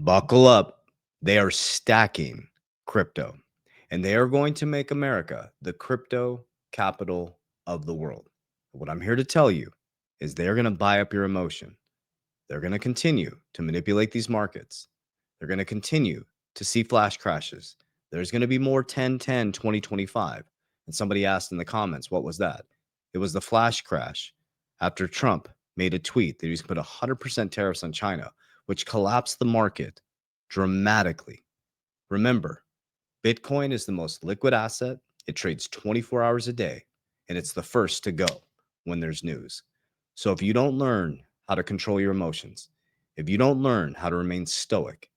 Buckle up. They are stacking crypto, and they are going to make America the crypto capital of the world. What I'm here to tell you is they're going to buy up your emotion. They're going to continue to manipulate these markets. They're going to continue to see flash crashes. There's going to be more 10-10 2025. And somebody asked in the comments, what was that? It was the flash crash after Trump made a tweet that he was going to put 100% tariffs on China, which collapsed the market dramatically. Remember, Bitcoin is the most liquid asset. It trades 24 hours a day, and it's the first to go when there's news. So if you don't learn how to control your emotions, if you don't learn how to remain stoic,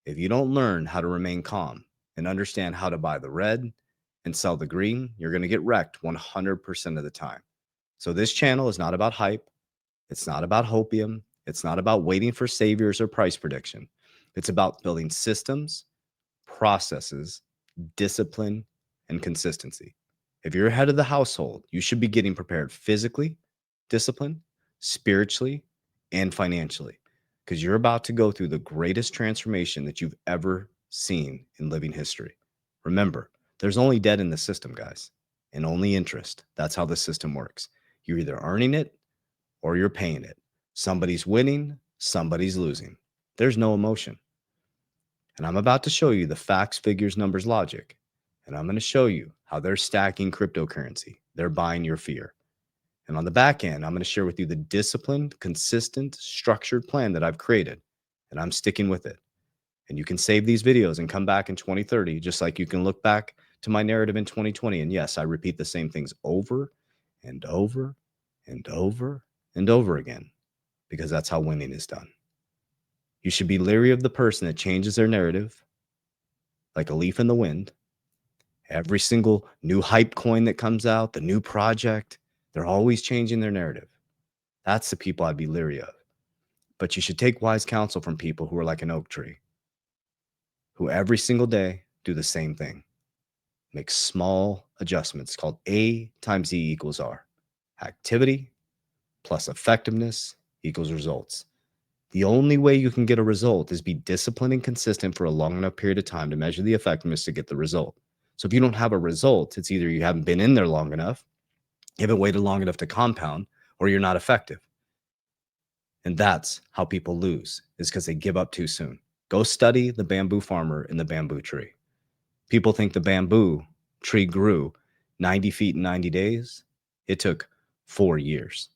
if you don't learn how to remain calm and understand how to buy the red and sell the green, you're going to get wrecked 100% of the time. So this channel is not about hype. It's not about hopium. It's not about waiting for saviors or price prediction. It's about building systems, processes, discipline, and consistency. If you're head of the household, you should be getting prepared physically, disciplined, spiritually, and financially, because you're about to go through the greatest transformation that you've ever seen in living history. Remember, there's only debt in the system, guys, and only interest. That's how the system works. You're either earning it or you're paying it. Somebody's winning, somebody's losing. There's no emotion. And I'm about to show you the facts, figures, numbers, logic. And I'm going to show you how they're stacking cryptocurrency. They're buying your fear. And on the back end, I'm going to share with you the disciplined, consistent, structured plan that I've created. And I'm sticking with it. And you can save these videos and come back in 2030, just like you can look back to my narrative in 2020. And yes, I repeat the same things over and over and over and over again, because that's how winning is done. You should be leery of the person that changes their narrative like a leaf in the wind. Every single new hype coin that comes out, the new project, they're always changing their narrative. That's the people I'd be leery of. But you should take wise counsel from people who are like an oak tree, who every single day do the same thing. Make small adjustments called A times E equals R. Activity plus effectiveness equals results. The only way you can get a result is be disciplined and consistent for a long enough period of time to measure the effectiveness to get the result. So if you don't have a result, it's either you haven't been in there long enough, you haven't waited long enough to compound, or you're not effective. And that's how people lose, is because they give up too soon. Go study the bamboo farmer and the bamboo tree. People think the bamboo tree grew 90 feet in 90 days. It took 4 years.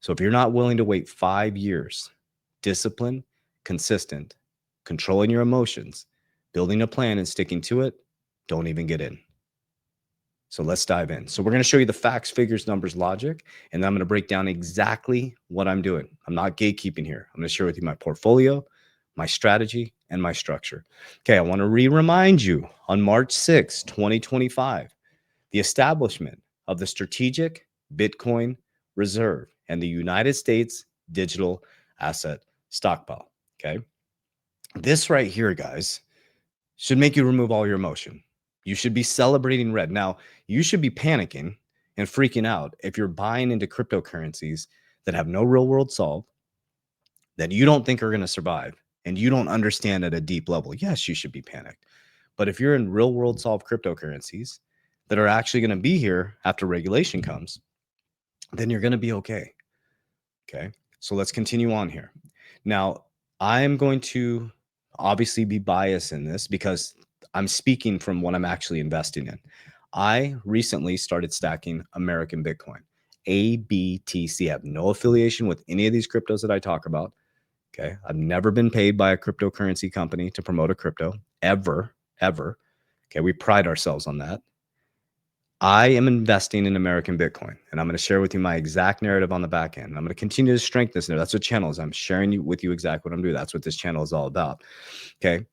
So if you're not willing to wait 5 years, discipline, consistent, controlling your emotions, building a plan and sticking to it, don't even get in. So let's dive in. So we're going to show you the facts, figures, numbers, logic, and then I'm going to break down exactly what I'm doing. I'm not gatekeeping here. I'm going to share with you my portfolio, my strategy, and my structure. Okay, I want to remind you on March 6, 2025, the establishment of the Strategic Bitcoin Reserve and the United States Digital Asset Stockpile. Okay, this right here, guys, should make you remove all your emotion. You should be celebrating red. Now, you should be panicking and freaking out if you're buying into cryptocurrencies that have no real world solve, that you don't think are going to survive, and you don't understand at a deep level. Yes, you should be panicked. But if you're in real world solve cryptocurrencies that are actually going to be here after regulation comes, then you're going to be okay. Okay. So let's continue on here. Now, I am going to obviously be biased in this because I'm speaking from what I'm actually investing in. I recently started stacking American Bitcoin, ABTC. I have no affiliation with any of these cryptos that I talk about. Okay. I've never been paid by a cryptocurrency company to promote a crypto ever. Okay. We pride ourselves on that. I am investing in American Bitcoin, and I'm going to share with you my exact narrative on the back end. I'm going to continue to strengthen this narrative. That's what channel is. I'm sharing with you exactly what I'm doing. That's what this channel is all about. Okay.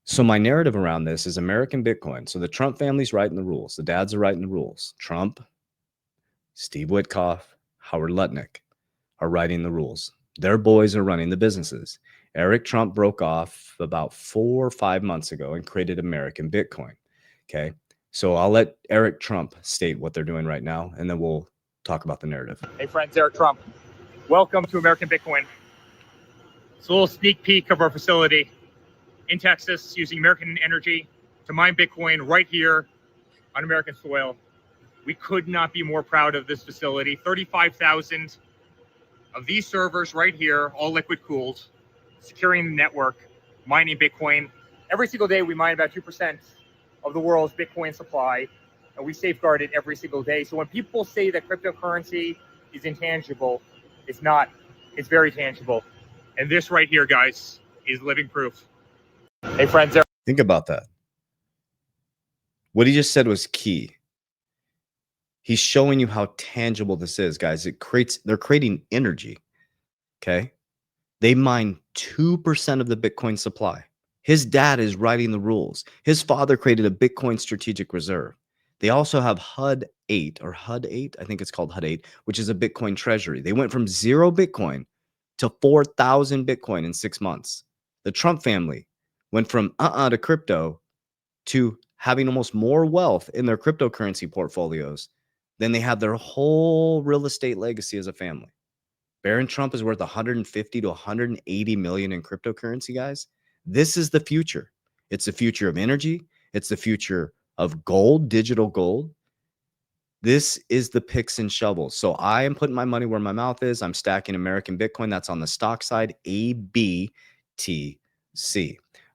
So my narrative around this is American Bitcoin. So the Trump family's writing the rules. The dads are writing the rules. Trump, Steve Witkoff, Howard Lutnick are writing the rules. Their boys are running the businesses. Eric Trump broke off about 4 or 5 months ago and created American Bitcoin. Okay. So I'll let Eric Trump state what they're doing right now, and then we'll talk about the narrative. Hey friends, Eric Trump. Welcome to American Bitcoin. It's a little sneak peek of our facility in Texas using American energy to mine Bitcoin right here on American soil. We could not be more proud of this facility. 35,000 of these servers right here, all liquid cooled, securing the network, mining Bitcoin. Every single day we mine about 2% of the world's Bitcoin supply, and we safeguard it every single day. So when people say that cryptocurrency is intangible, it's not. It's very tangible. And this right here, guys, is living proof. Hey, friends. Think about that. What he just said was key. He's showing you how tangible this is, guys. They're creating energy. Okay. They mine 2% of the Bitcoin supply. His dad is writing the rules. His father created a Bitcoin strategic reserve. They also have HUD 8 or HUD 8. I think it's called HUD 8, which is a Bitcoin treasury. They went from 0 Bitcoin to 4,000 Bitcoin in 6 months. The Trump family went from to crypto to having almost more wealth in their cryptocurrency portfolios than they had their whole real estate legacy as a family. Barron Trump is worth 150 to 180 million in cryptocurrency, guys. This is the future. It's the future of energy. It's the future of gold, digital gold. This is the picks and shovels. So I am putting my money where my mouth is. I'm stacking American Bitcoin. That's on the stock side, ABTC.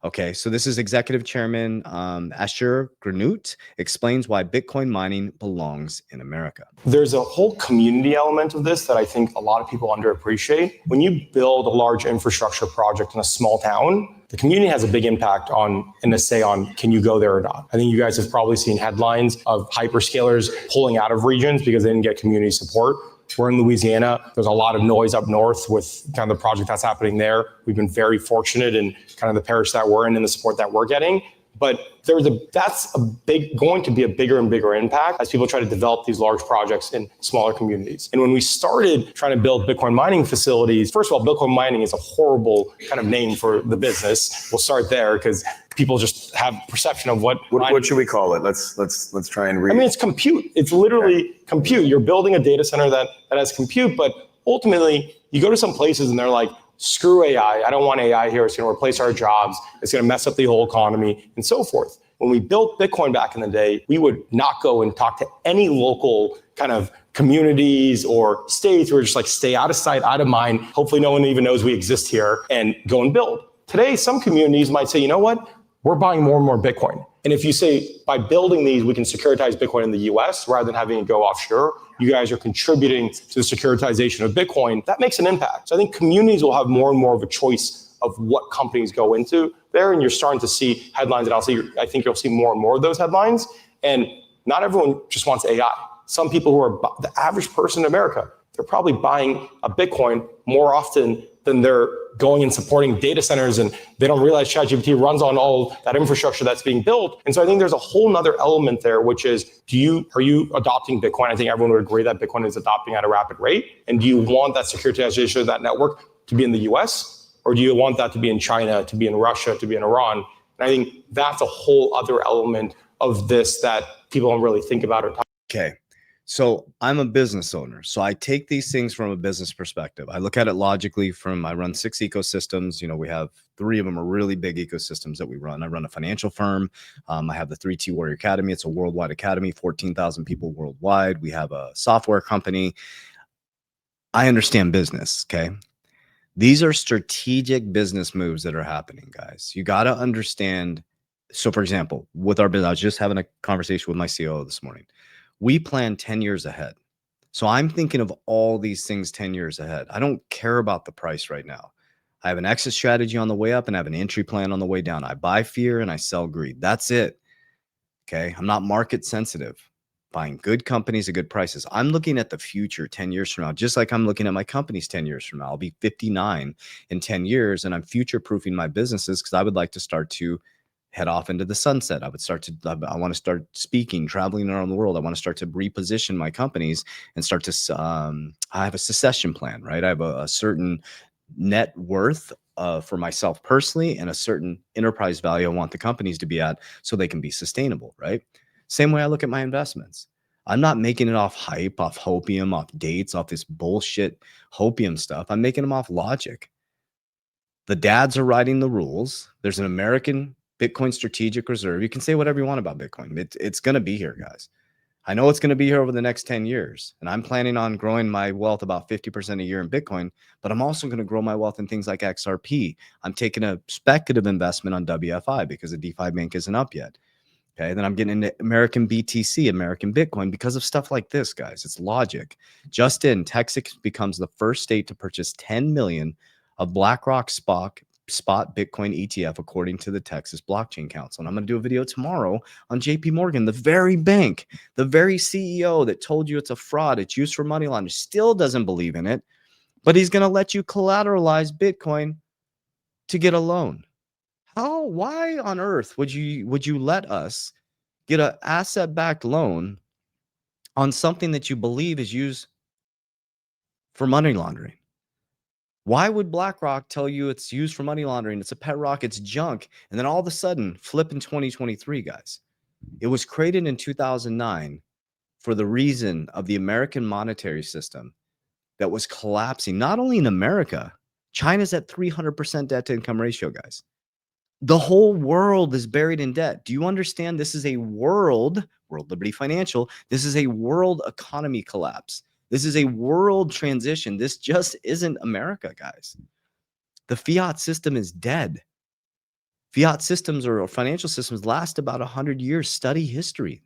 Okay, so this is Executive Chairman Asher Granute explains why Bitcoin mining belongs in America. There's a whole community element of this that I think a lot of people underappreciate. When you build a large infrastructure project in a small town, the community has a big impact on and a say on can you go there or not. I think you guys have probably seen headlines of hyperscalers pulling out of regions because they didn't get community support. We're in Louisiana. There's a lot of noise up north with kind of the project that's happening there. We've been very fortunate in kind of the parish that we're in and the support that we're getting. But that's going to be a bigger and bigger impact as people try to develop these large projects in smaller communities. And when we started trying to build Bitcoin mining facilities, first of all, Bitcoin mining is a horrible kind of name for the business. We'll start there because people just have perception of what should we call it? Let's try and read. I mean, it's compute. It's literally compute. You're building a data center that has compute, but ultimately you go to some places and they're like, screw AI. I don't want AI here. It's going to replace our jobs. It's going to mess up the whole economy and so forth. When we built Bitcoin back in the day, we would not go and talk to any local kind of communities or states. We were just like, stay out of sight, out of mind. Hopefully no one even knows we exist here and go and build. Today, some communities might say, you know what? We're buying more and more Bitcoin. And if you say by building these, we can securitize Bitcoin in the US rather than having it go offshore, you guys are contributing to the securitization of Bitcoin, that makes an impact. So I think communities will have more and more of a choice of what companies go into there. And you're starting to see headlines that I think you'll see more and more of those headlines. And not everyone just wants AI. Some people who are the average person in America, they're probably buying a Bitcoin more often than they're going and supporting data centers, and they don't realize ChatGPT runs on all that infrastructure that's being built. And so I think there's a whole nother element there, which is, are you adopting Bitcoin? I think everyone would agree that Bitcoin is adopting at a rapid rate. And do you want that securitization of that network to be in the US? Or do you want that to be in China, to be in Russia, to be in Iran? And I think that's a whole other element of this that people don't really think about or talk. Okay. So I'm a business owner. So I take these things from a business perspective. I look at it logically I run 6 ecosystems. We have 3 of them are really big ecosystems that we run. I run a financial firm. I have the 3T Warrior Academy. It's a worldwide academy, 14,000 people worldwide. We have a software company. I understand business. Okay. These are strategic business moves that are happening, guys. You got to understand. So for example, with our business, I was just having a conversation with my COO this morning. We plan 10 years ahead. So I'm thinking of all these things 10 years ahead. I don't care about the price right now. I have an exit strategy on the way up and I have an entry plan on the way down. I buy fear and I sell greed. That's it. Okay. I'm not market sensitive. Buying good companies at good prices. I'm looking at the future 10 years from now, just like I'm looking at my companies 10 years from now. I'll be 59 in 10 years and I'm future proofing my businesses because I would like to start to head off into the sunset. I want to start speaking, traveling around the world. I want to start to reposition my companies and start to, I have a succession plan, right? I have a certain net worth for myself personally and a certain enterprise value I want the companies to be at so they can be sustainable, right? Same way I look at my investments. I'm not making it off hype, off hopium, off dates, off this bullshit hopium stuff. I'm making them off logic. The dads are writing the rules. There's an American Bitcoin strategic reserve. You can say whatever you want about Bitcoin. It's going to be here, guys. I know it's going to be here over the next 10 years. And I'm planning on growing my wealth about 50% a year in Bitcoin, but I'm also going to grow my wealth in things like XRP. I'm taking a speculative investment on WFI because the DeFi bank isn't up yet. Okay. Then I'm getting into American BTC, American Bitcoin, because of stuff like this, guys. It's logic. Just in, Texas becomes the first state to purchase 10 million of BlackRock spot Bitcoin ETF, according to the Texas Blockchain Council. And I'm going to do a video tomorrow on JP Morgan, the very bank, the very CEO that told you it's a fraud, it's used for money laundering, still doesn't believe in it, but he's going to let you collateralize Bitcoin to get a loan. Why on earth would you let us get an asset-backed loan on something that you believe is used for money laundering? Why would BlackRock tell you it's used for money laundering? It's a pet rock, it's junk. And then all of a sudden, flip in 2023, guys. It was created in 2009 for the reason of the American monetary system that was collapsing, not only in America. China's at 300% debt to income ratio, guys. The whole world is buried in debt. Do you understand? This is a world Liberty Financial. This is a world economy collapse. This is a world transition. This just isn't America, guys. The fiat system is dead. Fiat systems or financial systems last about 100 years. Study history.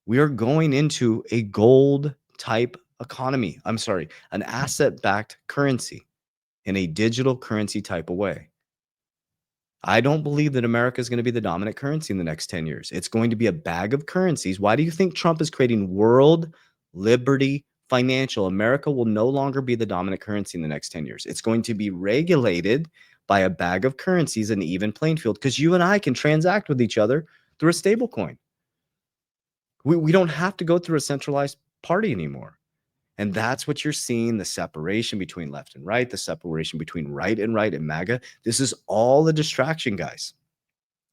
We are going into a gold type economy. I'm sorry, an asset-backed currency in a digital currency type of way. I don't believe that America is going to be the dominant currency in the next 10 years. It's going to be a bag of currencies. Why do you think Trump is creating World Liberty Financial? America will no longer be the dominant currency in the next 10 years. It's going to be regulated by a bag of currencies, an even playing field, because you and I can transact with each other through a stable coin. We don't have to go through a centralized party anymore. And that's what you're seeing, the separation between left and right, the separation between right and MAGA. This is all a distraction, guys.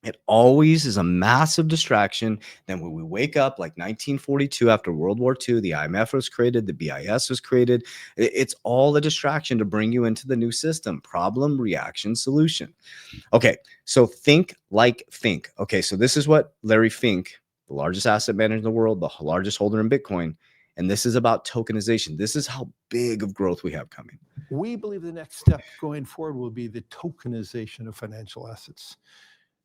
It always is a massive distraction. Then when we wake up like 1942 after World War II, the IMF was created, the BIS was created. It's all a distraction to bring you into the new system. Problem, reaction, solution. Okay, so think like Fink. Okay, so this is what Larry Fink, the largest asset manager in the world, the largest holder in Bitcoin, and this is about tokenization. This is how big of growth we have coming. We believe the next step going forward will be the tokenization of financial assets.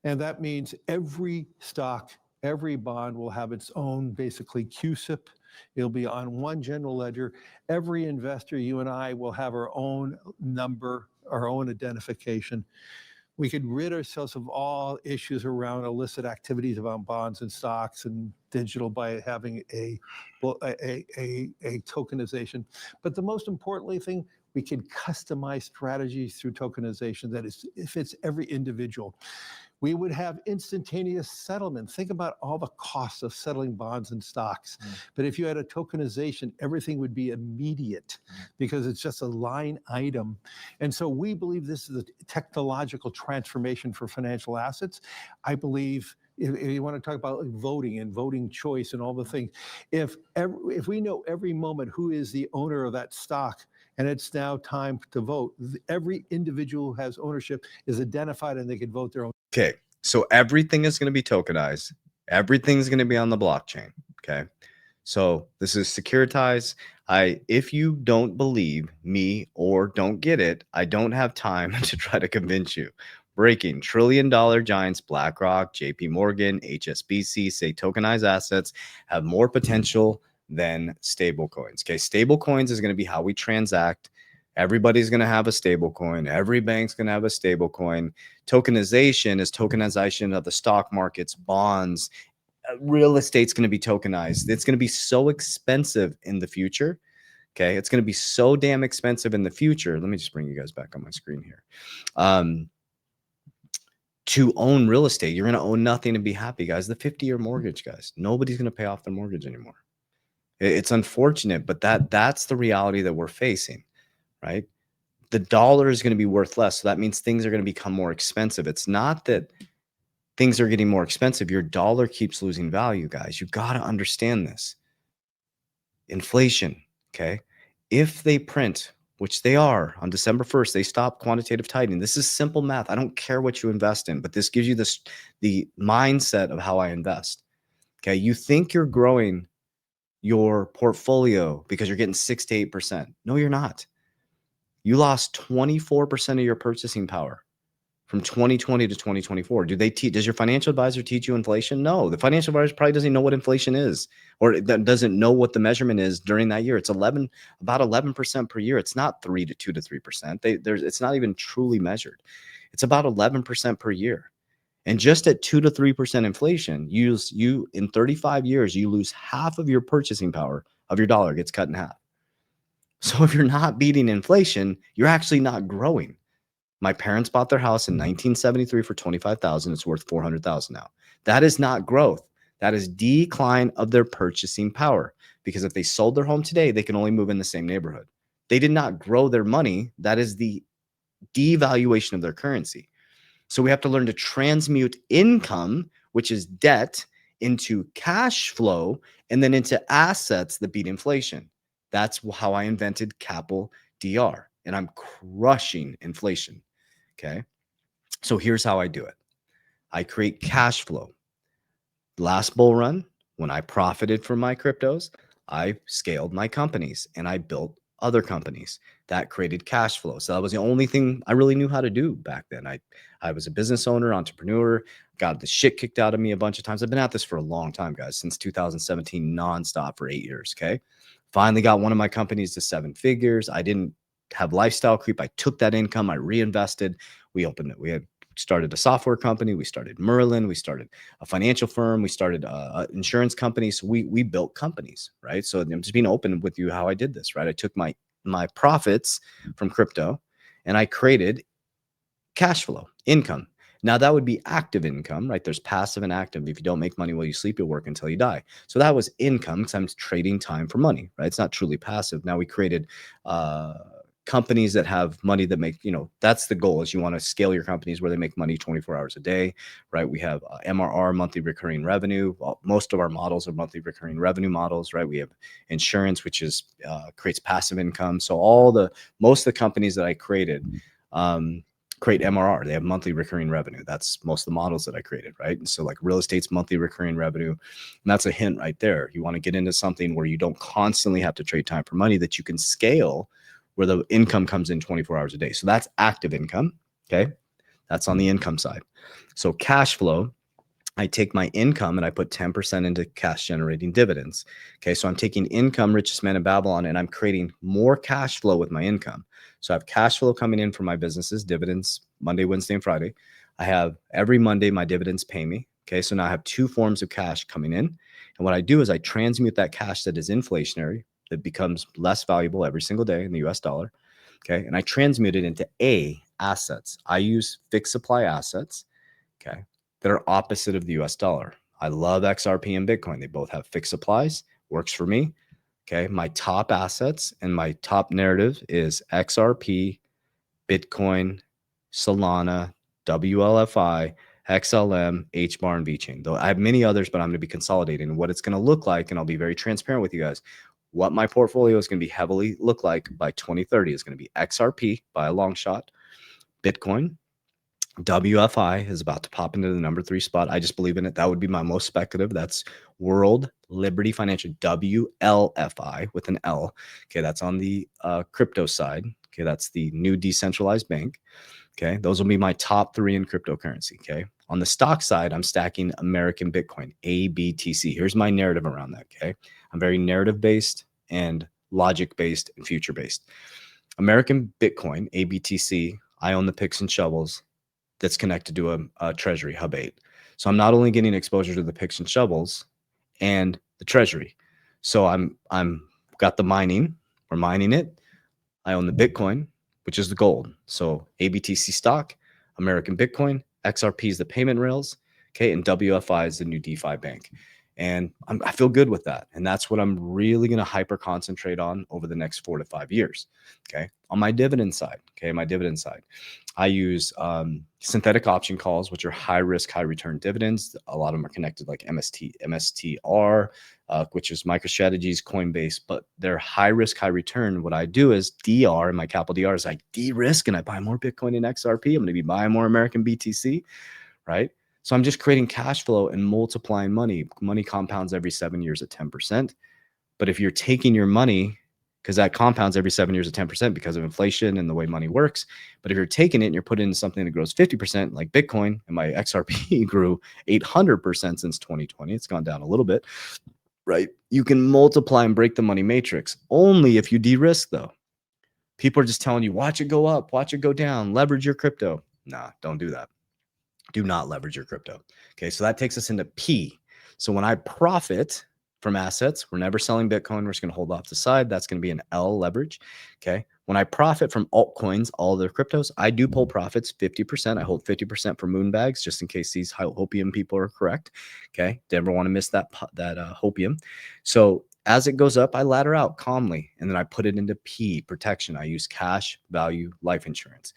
And that means every stock, every bond will have its own, basically, CUSIP. It'll be on one general ledger. Every investor, you and I, will have our own number, our own identification. We could rid ourselves of all issues around illicit activities around bonds and stocks and digital by having a tokenization. But the most importantly thing, we can customize strategies through tokenization that fits every individual. We would have instantaneous settlement. Think about all the costs of settling bonds and stocks. But if you had a tokenization, everything would be immediate because it's just a line item. And so we believe this is a technological transformation for financial assets. I believe if you want to talk about voting and voting choice and all the things, if we know every moment who is the owner of that stock, and it's now time to vote, every individual who has ownership is identified and they can vote their own. Okay, so everything is going to be tokenized. Everything's going to be on the blockchain. Okay, so this is securitized. If you don't believe me or don't get it, I don't have time to try to convince you. Breaking: trillion-dollar giants BlackRock, JP Morgan, HSBC say tokenized assets have more potential than stable coins. Okay, stable coins is going to be how we transact. Everybody's going to have a stable coin. Every bank's going to have a stable coin. Tokenization is tokenization of the stock markets, bonds. Real estate's going to be tokenized. It's going to be so expensive in the future. Okay, it's going to be so damn expensive in the future. Let me just bring you guys back on my screen here. To own real estate, you're going to own nothing and be happy, guys. The 50-year mortgage, guys. Nobody's going to pay off their mortgage anymore. It's unfortunate, but that's the reality that we're facing, right? The dollar is going to be worth less. So that means things are going to become more expensive. It's not that things are getting more expensive. Your dollar keeps losing value, guys. You got to understand this. Inflation, okay? If they print which they are on December 1st, they stopped quantitative tightening. This is simple math. I don't care what you invest in, but this gives you the mindset of how I invest. Okay. You think you're growing your portfolio because you're getting 6 to 8%. No, you're not. You lost 24% of your purchasing power from 2020 to 2024. Does your financial advisor teach you inflation? No, the financial advisor probably doesn't know what inflation is, or doesn't know what the measurement is during that year. It's about 11% per year. It's not 2 to 3%. It's not even truly measured. It's about 11% per year. And just at 2 to 3% inflation, you in 35 years, you lose half of your purchasing power of your dollar gets cut in half. So if you're not beating inflation, you're actually not growing. My parents bought their house in 1973 for $25,000. It's worth $400,000 now. That is not growth. That is decline of their purchasing power. Because if they sold their home today, they can only move in the same neighborhood. They did not grow their money. That is the devaluation of their currency. So we have to learn to transmute income, which is debt, into cash flow, and then into assets that beat inflation. That's how I invented Capital DR, and I'm crushing inflation. Okay. So here's how I do it. I create cash flow. Last bull run, when I profited from my cryptos, I scaled my companies and I built other companies that created cash flow. So that was the only thing I really knew how to do back then. I was a business owner, entrepreneur, got the shit kicked out of me a bunch of times. I've been at this for a long time, guys, since 2017, nonstop for 8 years. Okay. Finally got one of my companies to 7 figures. I didn't have lifestyle creep. I took that income, I reinvested. We opened it. We had started a software company. We started Merlin. We started a financial firm. We started an insurance company. So we built companies, right? So I'm just being open with you how I did this, right? I took my profits from crypto and I created cash flow, income. Now that would be active income, right? There's passive and active. If you don't make money while you sleep, you'll work until you die. So that was income because I'm trading time for money, right? It's not truly passive. Now we created companies that have money that make, that's the goal, is you want to scale your companies where they make money 24 hours a day, right? We have MRR, monthly recurring revenue. Well, most of our models are monthly recurring revenue models, right? We have insurance, which is creates passive income. So most of the companies that I created create MRR. They have monthly recurring revenue. That's most of the models that I created, right? And so like real estate's monthly recurring revenue. And that's a hint right there. You want to get into something where you don't constantly have to trade time for money, that you can scale where the income comes in 24 hours a day. So that's active income. Okay. That's on the income side. So cash flow, I take my income and I put 10% into cash generating dividends. Okay. So I'm taking income, richest man in Babylon, and I'm creating more cash flow with my income. So I have cash flow coming in from my businesses, dividends, Monday, Wednesday, and Friday. I have every Monday, my dividends pay me. Okay. So now I have 2 forms of cash coming in. And what I do is I transmute that cash that is inflationary, that becomes less valuable every single day in the US dollar. Okay. And I transmute it into assets. I use fixed supply assets. Okay. That are opposite of the US dollar. I love XRP and Bitcoin. They both have fixed supplies. Works for me. Okay. My top assets and my top narrative is XRP, Bitcoin, Solana, WLFI, XLM, HBAR, and VChain. Though I have many others, but I'm going to be consolidating what it's going to look like. And I'll be very transparent with you guys. What my portfolio is going to be heavily look like by 2030 is going to be XRP by a long shot, Bitcoin. WFI is about to pop into the number 3 spot. I just believe in it. That would be my most speculative. That's World Liberty Financial, WLFI with an L. Okay, that's on the crypto side. Okay, that's the new decentralized bank. Okay, those will be my top 3 in cryptocurrency. Okay, on the stock side, I'm stacking American Bitcoin, ABTC. Here's my narrative around that. Okay, I'm very narrative based and logic based and future based. American Bitcoin, ABTC, I own the picks and shovels that's connected to a treasury, Hub 8. So I'm not only getting exposure to the picks and shovels and the treasury. So I'm got the mining, we're mining it. I own the Bitcoin, which is the gold. So ABTC stock, American Bitcoin, XRP is the payment rails, okay, and WFI is the new DeFi bank. And I feel good with that. And that's what I'm really going to hyper concentrate on over the next 4 to 5 years. Okay. On my dividend side, I use synthetic option calls, which are high risk, high return dividends. A lot of them are connected like MSTR, which is MicroStrategy's Coinbase, but they're high risk, high return. What I do is DR, and my capital DR is I de-risk and I buy more Bitcoin in XRP. I'm going to be buying more American BTC, right? So I'm just creating cash flow and multiplying money. Money compounds every 7 years at 10%. But if you're taking your money, because that compounds every 7 years at 10% because of inflation and the way money works. But if you're taking it and you're putting in something that grows 50%, like Bitcoin, and my XRP grew 800% since 2020, it's gone down a little bit, right? You can multiply and break the money matrix only if you de-risk, though. People are just telling you, watch it go up, watch it go down, leverage your crypto. Nah, don't do that. Do not leverage your crypto. Okay, so that takes us into P. So when I profit from assets, we're never selling Bitcoin. We're just going to hold off to the side. That's going to be an L leverage. Okay, when I profit from altcoins, all the cryptos, I do pull profits 50%. I hold 50% for moonbags just in case these hopium people are correct. Okay, never want to miss that hopium. So as it goes up, I ladder out calmly, and then I put it into P, protection. I use cash value life insurance.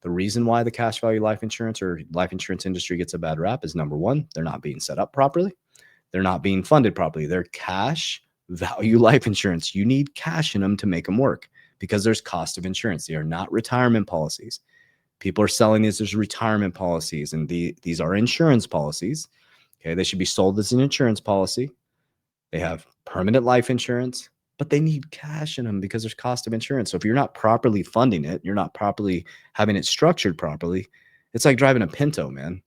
The reason why the cash value life insurance or life insurance industry gets a bad rap is number one, they're not being set up properly. They're not being funded properly. They're cash value life insurance. You need cash in them to make them work because there's cost of insurance. They are not retirement policies. People are selling these as retirement policies, and these are insurance policies. Okay, they should be sold as an insurance policy. They have permanent life insurance, but they need cash in them because there's cost of insurance. So if you're not properly funding it, you're not properly having it structured properly, it's like driving a Pinto, man.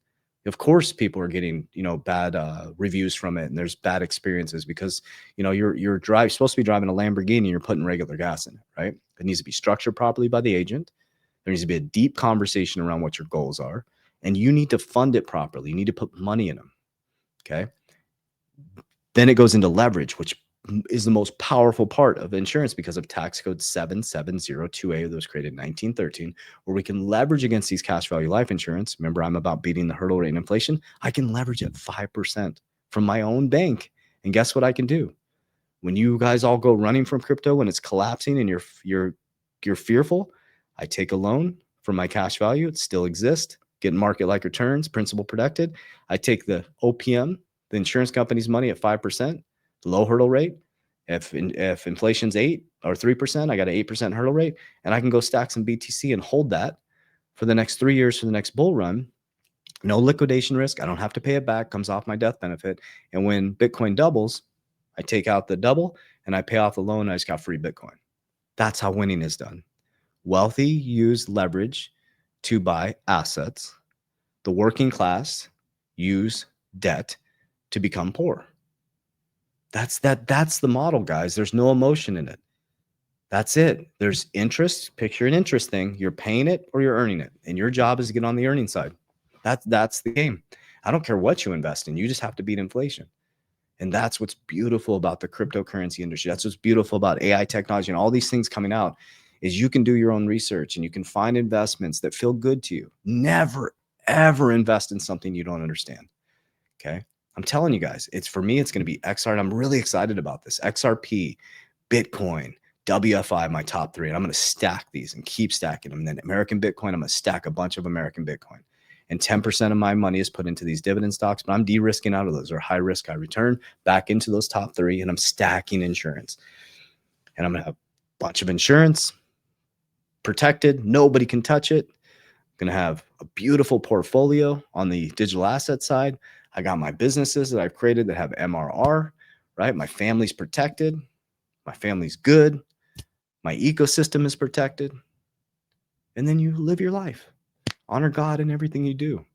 Of course, people are getting, bad reviews from it, and there's bad experiences because, you're supposed to be driving a Lamborghini and you're putting regular gas in it, right? It needs to be structured properly by the agent. There needs to be a deep conversation around what your goals are, and you need to fund it properly. You need to put money in them, okay? Then it goes into leverage, which is the most powerful part of insurance because of tax code 7702A that was created in 1913, where we can leverage against these cash value life insurance. Remember, I'm about beating the hurdle rate and inflation. I can leverage at 5% from my own bank. And guess what I can do? When you guys all go running from crypto when it's collapsing and you're fearful, I take a loan from my cash value. It still exists. Get market-like returns, principal protected. I take the OPM, the insurance company's money at 5%, low hurdle rate. If inflation's 8 or 3%, I got an 8% hurdle rate, and I can go stack some BTC and hold that for the next 3 years for the next bull run. No liquidation risk. I don't have to pay it back. Comes off my death benefit. And when Bitcoin doubles, I take out the double and I pay off the loan. And I just got free Bitcoin. That's how winning is done. Wealthy use leverage to buy assets. The working class use debt to become poor. That's the model, guys. There's no emotion in it. That's it. There's interest. Picture an interest thing. You're paying it or you're earning it. And your job is to get on the earning side. That's the game. I don't care what you invest in. You just have to beat inflation. And that's what's beautiful about the cryptocurrency industry. That's what's beautiful about AI technology and all these things coming out is you can do your own research and you can find investments that feel good to you. Never, ever invest in something you don't understand. Okay. I'm telling you guys, for me, it's going to be XR. I'm really excited about this. XRP, Bitcoin, WFI, my top three. And I'm going to stack these and keep stacking them. And then American Bitcoin, I'm going to stack a bunch of American Bitcoin. And 10% of my money is put into these dividend stocks, but I'm de-risking out of those. They're high risk, high return, back into those top three. And I'm stacking insurance. And I'm going to have a bunch of insurance protected. Nobody can touch it. I'm going to have a beautiful portfolio on the digital asset side. I got my businesses that I've created that have MRR, right? My family's protected. My family's good. My ecosystem is protected. And then you live your life. Honor God in everything you do.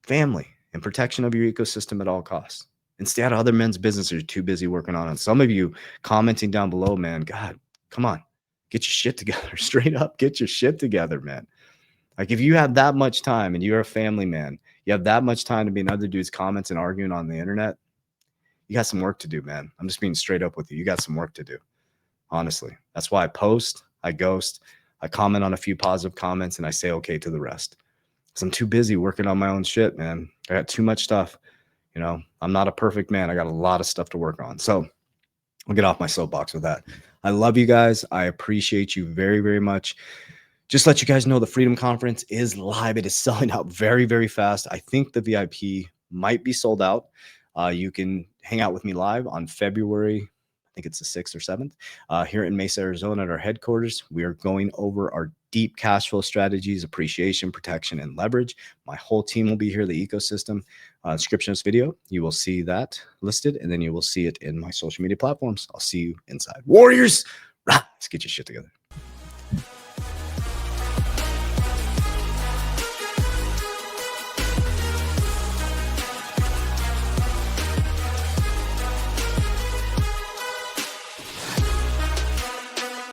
Family and protection of your ecosystem at all costs. And stay out of other men's business you're too busy working on. And some of you commenting down below, man, God, come on. Get your shit together. Straight up, get your shit together, man. Like if you have that much time and you're a family man, you have that much time to be in other dudes' comments and arguing on the internet, you got some work to do, man. I'm just being straight up with you. You got some work to do, honestly. That's why I post, I ghost, I comment on a few positive comments, and I say okay to the rest. Because I'm too busy working on my own shit, man. I got too much stuff. You know, I'm not a perfect man. I got a lot of stuff to work on. So I'll get off my soapbox with that. I love you guys. I appreciate you very, very much. Just let you guys know the Freedom Conference is live. It is selling out very, very fast. I think the VIP might be sold out. You can hang out with me live on February, I think it's the 6th or 7th, here in Mesa, Arizona at our headquarters. We are going over our deep cash flow strategies, appreciation, protection, and leverage. My whole team will be here, the ecosystem. Description of this video, you will see that listed, and then you will see it in my social media platforms. I'll see you inside. Warriors, let's get your shit together.